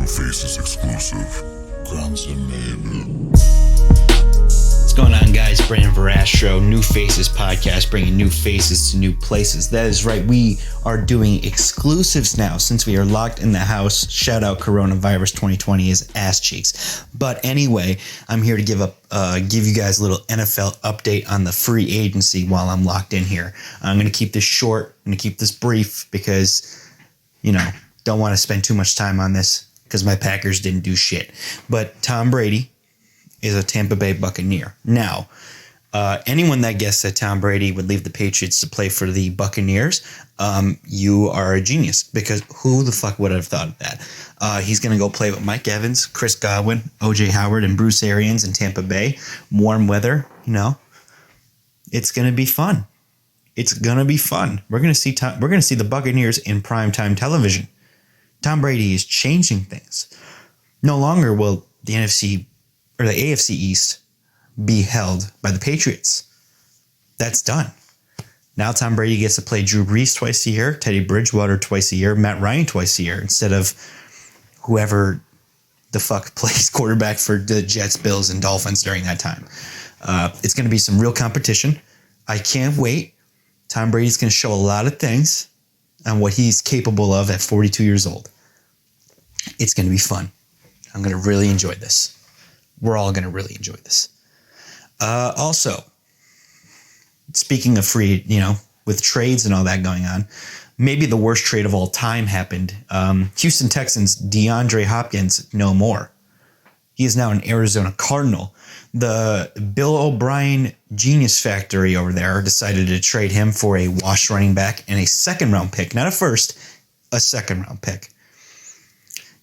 Faces exclusive. Brandan. What's going on, guys? Brandan Verastro, New Faces podcast, bringing new faces to new places. That is right. We are doing exclusives now since we are locked in the house. Shout out coronavirus 2020 is ass cheeks. But anyway, I'm here to give you guys a little NFL update on the free agency while I'm locked in here. I'm going to keep this short. I'm going to keep this brief because, don't want to spend too much time on this because my Packers didn't do shit. But Tom Brady is a Tampa Bay Buccaneer. Now, anyone that guessed that Tom Brady would leave the Patriots to play for the Buccaneers, you are a genius, because who the fuck would have thought of that? He's going to go play with Mike Evans, Chris Godwin, O.J. Howard, and Bruce Arians in Tampa Bay. Warm weather, It's going to be fun. It's going to be fun. We're going to see the Buccaneers in primetime television. Tom Brady is changing things. No longer will the NFC or the AFC East be held by the Patriots. That's done. Now Tom Brady gets to play Drew Brees twice a year, Teddy Bridgewater twice a year, Matt Ryan twice a year, instead of whoever the fuck plays quarterback for the Jets, Bills, and Dolphins during that time. It's going to be some real competition. I can't wait. Tom Brady's going to show a lot of things on what he's capable of at 42 years old. It's going to be fun. I'm going to really enjoy this. We're all going to really enjoy this. Also, speaking of free, with trades and all that going on, maybe the worst trade of all time happened. Houston Texans, DeAndre Hopkins, no more. He is now an Arizona Cardinal. The Bill O'Brien Genius Factory over there decided to trade him for a washed running back and a second-round pick. Not a first, a second-round pick.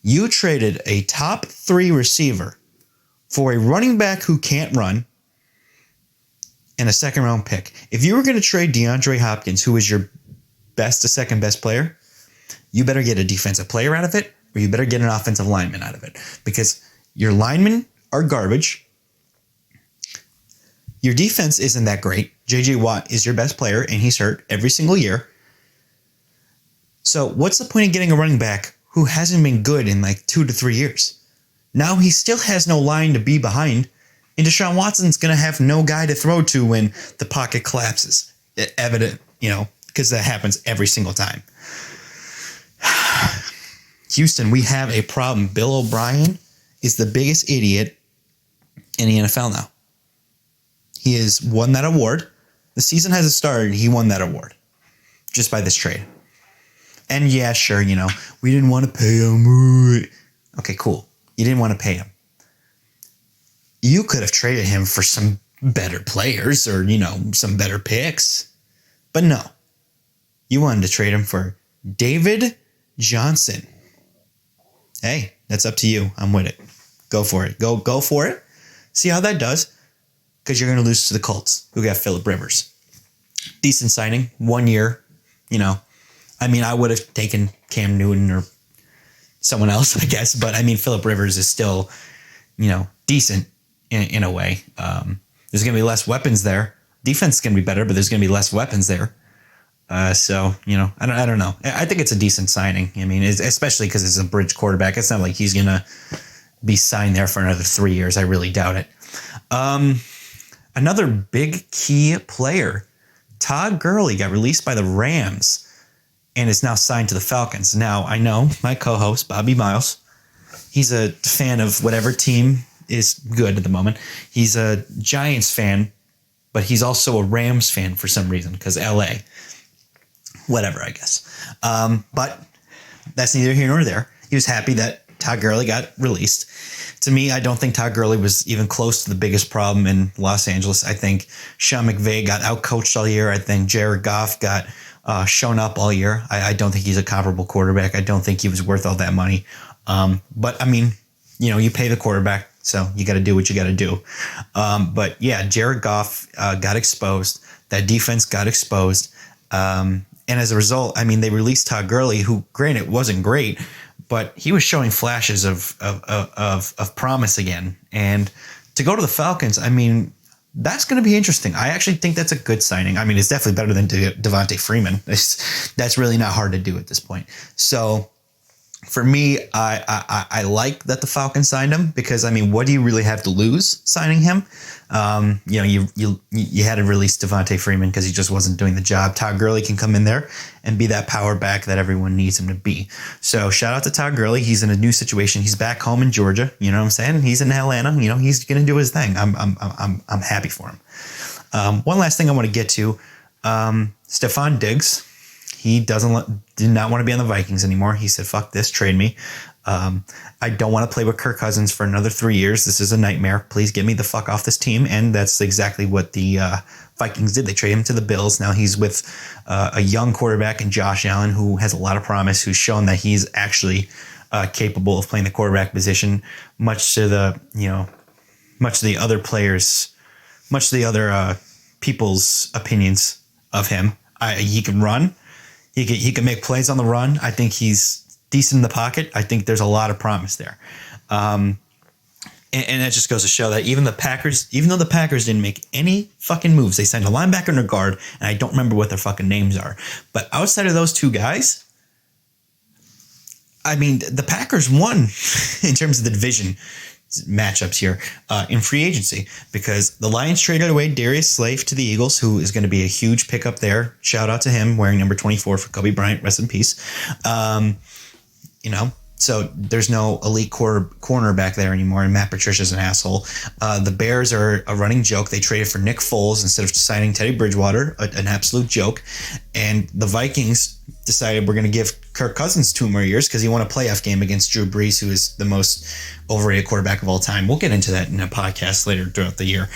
You traded a top 3 receiver for a running back who can't run and a second-round pick. If you were going to trade DeAndre Hopkins, who is your best to second best player, you better get a defensive player out of it, or you better get an offensive lineman out of it, because your linemen are garbage. Your defense isn't that great. J.J. Watt is your best player, and he's hurt every single year. So what's the point of getting a running back who hasn't been good in like 2 to 3 years? Now he still has no line to be behind, and Deshaun Watson's going to have no guy to throw to when the pocket collapses. Evident, because that happens every single time. Houston, we have a problem. Bill O'Brien is the biggest idiot in the NFL now. He has won that award. The season hasn't started. He won that award just by this trade. And yeah, sure, we didn't want to pay him. Okay, cool. You didn't want to pay him. You could have traded him for some better players or, some better picks. But no. You wanted to trade him for David Johnson. Hey, that's up to you. I'm with it. Go for it. Go for it. See how that does. Because you're going to lose to the Colts, who got Phillip Rivers. Decent signing. 1 year. I would have taken Cam Newton or someone else, I guess. But, Phillip Rivers is still, decent in a way. There's going to be less weapons there. Defense is going to be better, but there's going to be less weapons there. I don't know. I think it's a decent signing. Especially because it's a bridge quarterback. It's not like he's going to be signed there for another 3 years. I really doubt it. Another big key player, Todd Gurley, got released by the Rams and is now signed to the Falcons. Now, I know my co-host, Bobby Miles, he's a fan of whatever team is good at the moment. He's a Giants fan, but he's also a Rams fan for some reason, because LA. Whatever, I guess. But that's neither here nor there. He was happy that Todd Gurley got released. To me, I don't think Todd Gurley was even close to the biggest problem in Los Angeles. I think Sean McVay got outcoached all year. I think Jared Goff got shown up all year. I don't think he's a comparable quarterback. I don't think he was worth all that money. But you pay the quarterback, so you got to do what you got to do. But yeah, Jared Goff got exposed. That defense got exposed. And as a result, they released Todd Gurley, who, granted, wasn't great, but he was showing flashes of promise again. And to go to the Falcons, that's going to be interesting. I actually think that's a good signing. It's definitely better than Devontae Freeman. That's really not hard to do at this point. So For me, I like that the Falcons signed him because, I mean, what do you really have to lose signing him? You know, you had to release Devontae Freeman because he just wasn't doing the job. Todd Gurley can come in there and be that power back that everyone needs him to be. So shout out to Todd Gurley. He's in a new situation. He's back home in Georgia. You know what I'm saying? He's in Atlanta. You know, he's going to do his thing. I'm happy for him. One last thing I want to get to, Stephon Diggs. He did not want to be on the Vikings anymore. He said, fuck this, trade me. I don't want to play with Kirk Cousins for another 3 years. This is a nightmare. Please get me the fuck off this team. And that's exactly what the Vikings did. They traded him to the Bills. Now he's with a young quarterback in Josh Allen, who has a lot of promise, who's shown that he's actually capable of playing the quarterback position, much to the other people's opinions of him. He can run. He can make plays on the run. I think he's decent in the pocket. I think there's a lot of promise there. And that just goes to show that even though the Packers didn't make any fucking moves, they signed a linebacker and a guard, and I don't remember what their fucking names are. But outside of those two guys, I mean, the Packers won in terms of the division matchups here in free agency, because the Lions traded away Darius Slay to the Eagles, who is going to be a huge pickup there. Shout out to him, wearing number 24 for Kobe Bryant. Rest in peace. So there's no elite corner back there anymore, and Matt Patricia's an asshole. The Bears are a running joke. They traded for Nick Foles instead of signing Teddy Bridgewater, an absolute joke. And the Vikings decided we're going to give Kirk Cousins 2 more years because he won a playoff game against Drew Brees, who is the most overrated quarterback of all time. We'll get into that in a podcast later throughout the year.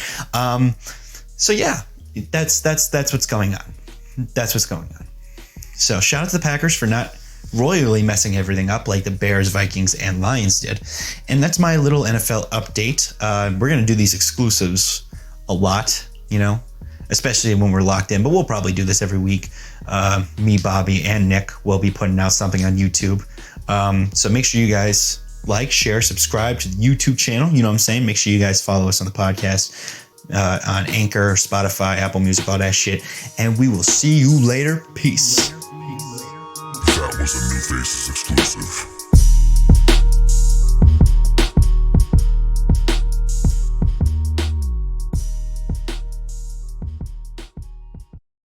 So yeah, that's what's going on. That's what's going on. So shout out to the Packers for not royally messing everything up like the Bears, Vikings, and Lions did. And that's my little NFL update. We're going to do these exclusives a lot, especially when we're locked in, but we'll probably do this every week. Me, Bobby, and Nick will be putting out something on YouTube. So make sure you guys like, share, subscribe to the YouTube channel. You know what I'm saying? Make sure you guys follow us on the podcast, on Anchor, Spotify, Apple Music, all that shit. And we will see you later. Peace. That was a New Faces exclusive.